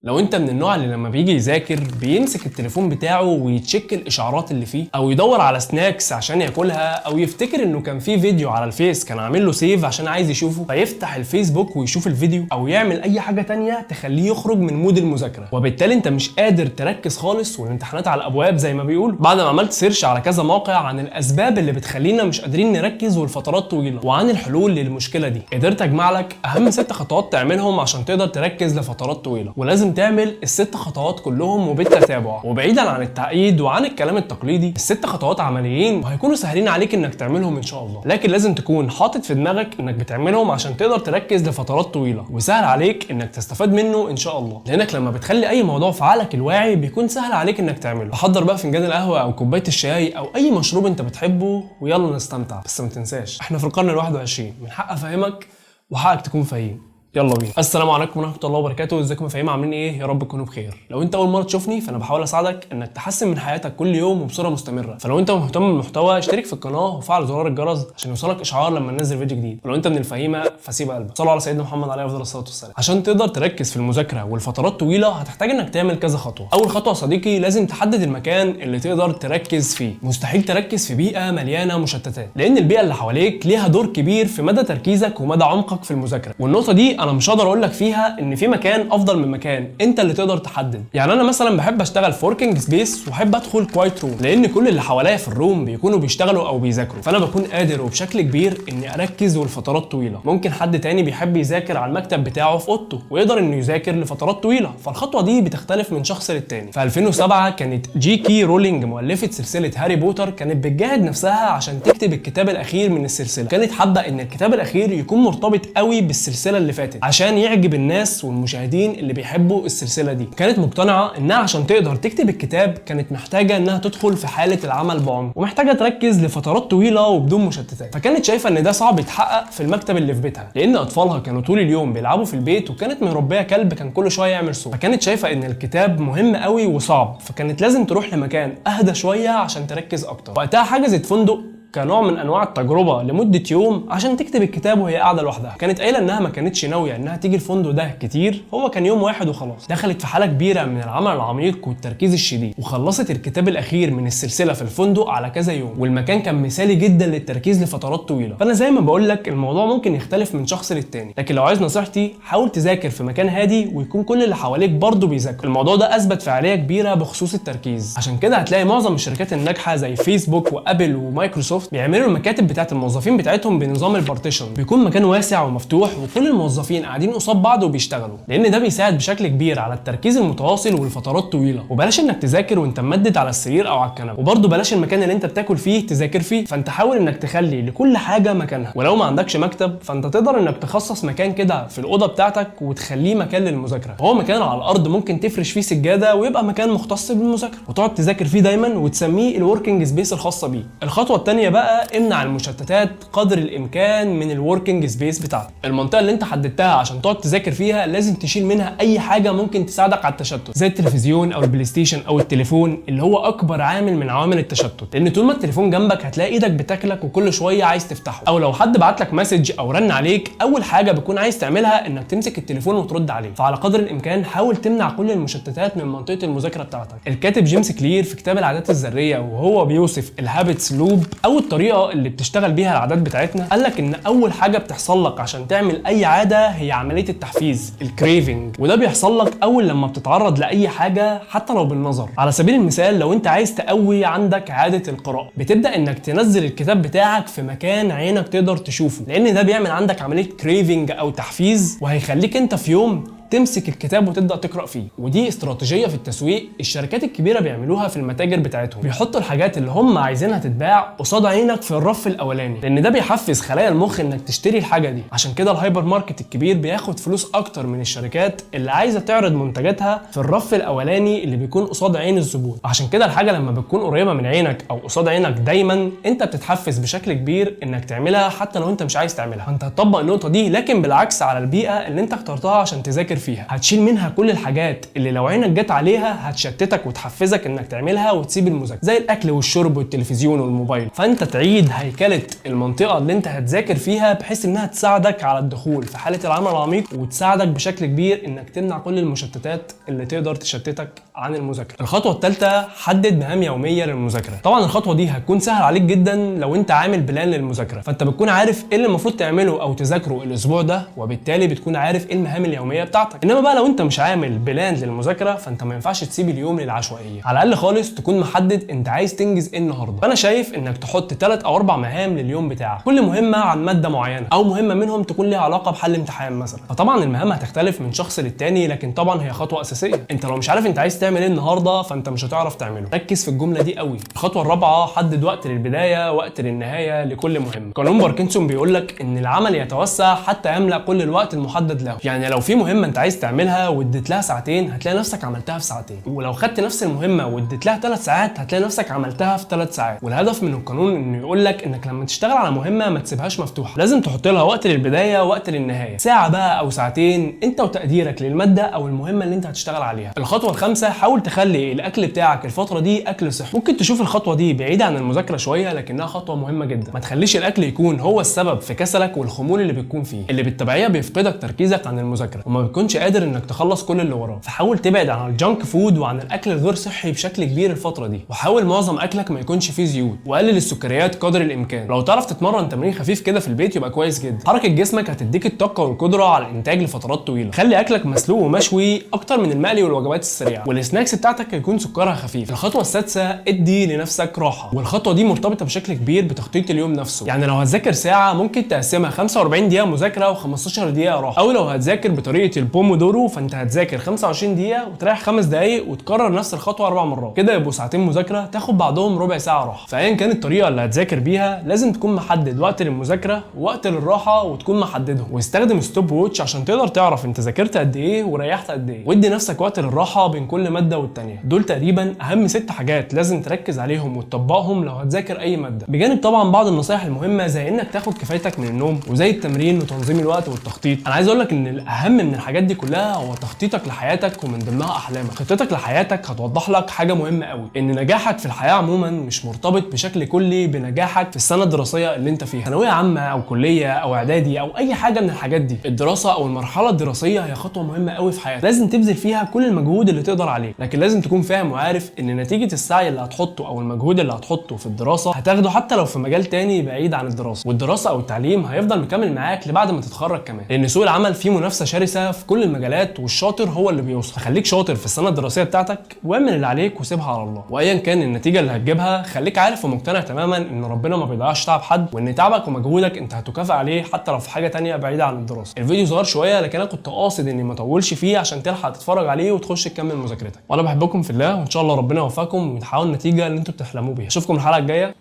لو انت من النوع اللي لما بيجي يذاكر بيمسك التليفون بتاعه ويتشيك الاشعارات اللي فيه، او يدور على سناكس عشان ياكلها، او يفتكر انه كان في فيديو على الفيس كان عامل له سيف عشان عايز يشوفه فيفتح الفيسبوك ويشوف الفيديو، او يعمل اي حاجه تانية تخليه يخرج من مود المذاكره، وبالتالي انت مش قادر تركز خالص والامتحانات على الابواب زي ما بيقول. بعد ما عملت سيرش على كذا موقع عن الاسباب اللي بتخلينا مش قادرين نركز والفترات طويله وعن الحلول للمشكله دي، قدرت اجمع لك اهم 6 خطوات تعملهم عشان تقدر تركز لفترات طويله. ولازم تعمل ال6 خطوات كلهم وبالتتابع وبعيدا عن التعقيد وعن الكلام التقليدي. ال6 خطوات عمليين وهيكونوا سهلين عليك انك تعملهم ان شاء الله، لكن لازم تكون حاطط في دماغك انك بتعملهم عشان تقدر تركز لفترات طويله، وسهل عليك انك تستفاد منه ان شاء الله، لانك لما بتخلي اي موضوع في عقلك الواعي بيكون سهل عليك انك تعمله. فحضر بقى فنجان القهوه او كوبايه الشاي او اي مشروب انت بتحبه ويلا نستمتع. بس ما تنساش احنا في القرن ال21، من حق افهمك وحقك تكون فاهم. يلا بينا. السلام عليكم ورحمه الله وبركاته. ازيكم يا فاهمين؟ عاملين ايه؟ يا رب تكونوا بخير. لو انت اول مره تشوفني فانا بحاول اساعدك انك تحسن من حياتك كل يوم وبصوره مستمره، فلو انت مهتم بالمحتوى اشترك في القناه وفعل زرار الجرس عشان يوصلك اشعار لما ننزل فيديو جديد. ولو انت من الفهيمه فسيب قلبك. صلوا على سيدنا محمد عليه افضل الصلاه والسلام. عشان تقدر تركز في المذاكره والفترات طويله هتحتاج انك تعمل كذا خطوه. اول خطوه يا صديقي، لازم تحدد المكان اللي تقدر تركز فيه. مستحيل تركز في بيئه مليانه مشتتات، لان البيئه اللي حواليك ليها دور كبير في مدى تركيزك ومدى عمقك في المذاكره. والنقطه دي انا مش هقدر اقول لك فيها ان في مكان افضل من مكان، انت اللي تقدر تحدد. يعني انا مثلا بحب اشتغل في وركينج سبيس واحب ادخل كوايت روم، لان كل اللي حواليا في الروم بيكونوا بيشتغلوا او بيذاكروا، فانا بكون قادر وبشكل كبير اني اركز والفترات طويله. ممكن حد تاني بيحب يذاكر على المكتب بتاعه في اوضته ويقدر انه يذاكر لفترات طويله، فالخطوه دي بتختلف من شخص للتاني. في 2007 كانت جي كي رولينج مؤلفه سلسله هاري بوتر كانت بتجاهد نفسها عشان تكتب الكتاب الاخير من السلسله، كانت حابه ان الكتاب الاخير يكون مرتبط قوي بالسلسله اللي فاتت عشان يعجب الناس والمشاهدين اللي بيحبوا السلسله دي. كانت مقتنعه انها عشان تقدر تكتب الكتاب كانت محتاجه انها تدخل في حاله العمل بعمق ومحتاجه تركز لفترات طويله وبدون مشتتات، فكانت شايفه ان ده صعب يتحقق في المكتب اللي في بيتها، لان اطفالها كانوا طول اليوم بيلعبوا في البيت وكانت مربيه كلب كان كل شويه يعمل صوت، فكانت شايفه ان الكتاب مهم قوي وصعب، فكانت لازم تروح لمكان اهدى شويه عشان تركز اكتر. وقتها حجزت فندق كنوع من انواع التجربه لمده يوم عشان تكتب الكتاب وهي قاعده لوحدها. كانت قايله انها ما كانتش ناويه انها تيجي الفندق ده كتير، هو كان يوم واحد وخلاص. دخلت في حاله كبيره من العمل العميق والتركيز الشديد وخلصت الكتاب الاخير من السلسله في الفندق على كذا يوم، والمكان كان مثالي جدا للتركيز لفترات طويله. فانا زي ما بقول لك الموضوع ممكن يختلف من شخص للتاني، لكن لو عايز نصيحتي حاول تذاكر في مكان هادي ويكون كل اللي حواليك برضه بيذاكروا. الموضوع ده اثبت فعاليه كبيره بخصوص التركيز، عشان كده هتلاقي معظم الشركات الناجحه زي فيسبوك وابل ومايكروسوفت بيعملوا المكاتب بتاعت الموظفين بتاعتهم بنظام البارتيشن، بيكون مكان واسع ومفتوح وكل الموظفين قاعدين قصاد بعض وبيشتغلوا، لان ده بيساعد بشكل كبير على التركيز المتواصل والفترات طويله. وبلاش انك تذاكر وانت ممدد على السرير او على الكنبه، وبرده بلاش المكان اللي انت بتاكل فيه تذاكر فيه، فانت حاول انك تخلي لكل حاجه مكانها. ولو ما عندكش مكتب فانت تقدر انك تخصص مكان كده في الاوضه بتاعتك وتخليه مكان للمذاكره، هو مكان على الارض ممكن تفرش فيه سجاده ويبقى مكان مختص بالمذاكره وتقعد تذاكر فيه دايما وتسميه الوركينج سبيس الخاصه بيه. الخطوه الثانيه بقى امنع المشتتات قدر الامكان من الوركينج سبيس بتاعتك. المنطقه اللي انت حددتها عشان تقعد تذاكر فيها لازم تشيل منها اي حاجه ممكن تساعدك على التشتت، زي التلفزيون او البلاي ستيشن او التليفون اللي هو اكبر عامل من عوامل التشتت، لان طول ما التليفون جنبك هتلاقي ايدك بتاكلك وكل شويه عايز تفتحه، او لو حد بعت لك مسج او رن عليك اول حاجه بتكون عايز تعملها انك تمسك التليفون وترد عليه. فعلى قدر الامكان حاول تمنع كل المشتتات من منطقه المذاكره بتاعتك. الكاتب جيمس كلير في كتاب العادات الذريه وهو بيوصف الهابتس لوب او الطريقه اللي بتشتغل بيها العادات بتاعتنا، قال لك ان اول حاجه بتحصل لك عشان تعمل اي عاده هي عمليه التحفيز الكريفنج، وده بيحصل لك اول لما بتتعرض لاي حاجه حتى لو بالنظر. على سبيل المثال لو انت عايز تقوي عندك عاده القراءه بتبدا انك تنزل الكتاب بتاعك في مكان عينك تقدر تشوفه، لان ده بيعمل عندك عمليه كريفنج او تحفيز وهيخليك انت في يوم تمسك الكتاب وتبدا تقرا فيه. ودي استراتيجيه في التسويق الشركات الكبيره بيعملوها في المتاجر بتاعتهم، بيحطوا الحاجات اللي هم عايزينها تتباع قصاد عينك في الرف الاولاني، لان ده بيحفز خلايا المخ انك تشتري الحاجه دي. عشان كده الهايبر ماركت الكبير بياخد فلوس اكتر من الشركات اللي عايزه تعرض منتجاتها في الرف الاولاني اللي بيكون قصاد عين الزبون. عشان كده الحاجه لما بتكون قريبه من عينك او قصاد عينك دايما انت بتتحفز بشكل كبير انك تعملها حتى لو انت مش عايز تعملها. فانت هتطبق النقطه دي لكن بالعكس على البيئه اللي انت اخترتها عشان تذاكر فيها، هتشيل منها كل الحاجات اللي لو عينك جت عليها هتشتتك وتحفزك انك تعملها وتسيب المذاكره، زي الاكل والشرب والتلفزيون والموبايل. فانت تعيد هيكله المنطقه اللي انت هتذاكر فيها بحيث انها تساعدك على الدخول في حاله العمل العميق، وتساعدك بشكل كبير انك تمنع كل المشتتات اللي تقدر تشتتك عن المذاكره. الخطوه الثالثه، حدد مهام يوميه للمذاكره. طبعا الخطوه دي هتكون سهل عليك جدا لو انت عامل بلان للمذاكره، فانت بتكون عارف ايه اللي المفروض تعمله او تذاكره الاسبوع ده، وبالتالي بتكون عارف ايه المهام اليوميه بتاعتك. انما بقى لو انت مش عامل بلان للمذاكره فانت ما ينفعش تسيب اليوم للعشوائيه، على الاقل خالص تكون محدد انت عايز تنجز ايه النهارده. فانا شايف انك تحط 3 أو 4 مهام لليوم بتاعك، كل مهمه عن ماده معينه او مهمه منهم تكون ليها علاقه بحل امتحان مثلا. فطبعا المهام هتختلف من شخص للتاني، لكن طبعا هي خطوه اساسيه. انت لو مش عارف انت عايز تعمل ايه النهارده فانت مش هتعرف تعمله. ركز في الجمله دي قوي. الخطوه الرابعه، حدد وقت للبدايه وقت للنهايه لكل مهمه. قانون باركنسون بيقول لك ان العمل يتوسع حتى يملا كل الوقت المحدد له. يعني لو في مهمه انت عايز تعملها واديت لها ساعتين هتلاقي نفسك عملتها في ساعتين، ولو خدت نفس المهمه واديت لها 3 ساعات هتلاقي نفسك عملتها في 3 ساعات. والهدف من القانون انه يقول لك انك لما تشتغل على مهمه ما تسيبهاش مفتوحه، لازم تحط لها وقت للبدايه ووقت للنهايه، ساعه بقى او ساعتين انت وتقديرك للماده او المهمه اللي انت هتشتغل عليها. الخطوه الخامسه، حاول تخلي الاكل بتاعك الفتره دي اكل صحي. ممكن تشوف الخطوه دي بعيده عن المذاكره شويه لكنها خطوه مهمه جدا. ما تخليش الاكل يكون هو السبب في كسلك والخمول اللي بتكون فيه، اللي بالتبعيه بيفقدك تركيزك عن المذاكره وما بتكونش قادر انك تخلص كل اللي وراه. فحاول تبعد عن الجانك فود وعن الاكل الغير صحي بشكل كبير الفتره دي، وحاول معظم اكلك ما يكونش فيه زيوت، وقلل السكريات قدر الامكان. لو تعرف تتمرن تمرين خفيف كده في البيت يبقى كويس جدا. حركه جسمك هتديك الطاقه والقدره على الانتاج لفترات طويله. خلي اكلك مسلوق ومشوي اكتر من المقلي والوجبات السريعه، والسناكس بتاعتك يكون سكرها خفيف. الخطوه السادسه، ادي لنفسك راحه، والخطوه دي مرتبطه بشكل كبير بتخطيط اليوم نفسه. يعني لو هتذاكر ساعه ممكن تقسمها 45 دقيقه مذاكره و15 دقيقه راحه، او لو هتذاكر بطريقه البومودورو فانت هتذاكر 25 دقيقه وتريح 5 دقائق وتكرر نفس الخطوه 4 مرات، كده يبقوا ساعتين مذاكره تاخد بعدهم ربع ساعه راحه. فايا كانت الطريقه اللي هتذاكر بيها لازم تكون محدد وقت للمذاكره ووقت للراحه وتكون محددهم، واستخدم ستوب ووتش عشان تقدر تعرف انت ذاكرت قد ايه وريحت قد ايه، وادي نفسك وقت للراحه بين كل ماده والتانيه. دول تقريبا اهم 6 حاجات لازم تركز عليهم وتطبقهم لو هتذاكر اي ماده، بجانب طبعا بعض النصائح المهمه زي انك تاخد كفايتك من النوم وزي التمرين وتنظيم الوقت والتخطيط. انا عايز اقول لك ان الاهم من الحاجات دي كلها هو تخطيطك لحياتك ومن ضمنها احلامك. خطتك لحياتك هتوضح لك حاجه مهمه قوي، ان نجاحك في الحياه عموما مش مرتبط بشكل كلي بنجاحك في السنه الدراسيه اللي انت فيها، ثانويه عامه او كليه او اعدادي او اي حاجه من الحاجات دي. الدراسه او المرحله الدراسيه هي خطوه مهمه قوي في حياتك، لازم تبذل فيها كل المجهود اللي تقدر عليه، لكن لازم تكون فاهم وعارف ان نتيجه السعي اللي هتحطه او المجهود اللي هتحطه في الدراسه هتاخده حتى لو في مجال تاني بعيد عن الدراسه، والدراسه او التعليم هيفضل مكمل معاك لبعد ما تتخرج كمان، لان سوق العمل فيه منافسه شرسه في كل المجالات والشاطر هو اللي بيوصل. فخليك شاطر في السنه الدراسيه بتاعتك واعمل اللي عليك وسيبها على الله، وايا كان النتيجه اللي هتجيبها خليك عارف ومقتنع تماما ان ربنا ما بيضيعش تعب حد، وان تعبك ومجهودك انت هتكافئ عليه حتى لو في حاجه تانيه بعيده عن الدراسه. الفيديو صغير شويه لكن انا كنت قاصد اني ما اطولش فيه عشان تلحق تتفرج عليه وتخش تكمل مذاكرتك. وانا بحبكم في الله وان شاء الله ربنا يوفقكم وتحققوا النتيجه اللي انتوا بتحلموا بيها. اشوفكم الحلقه الجايه.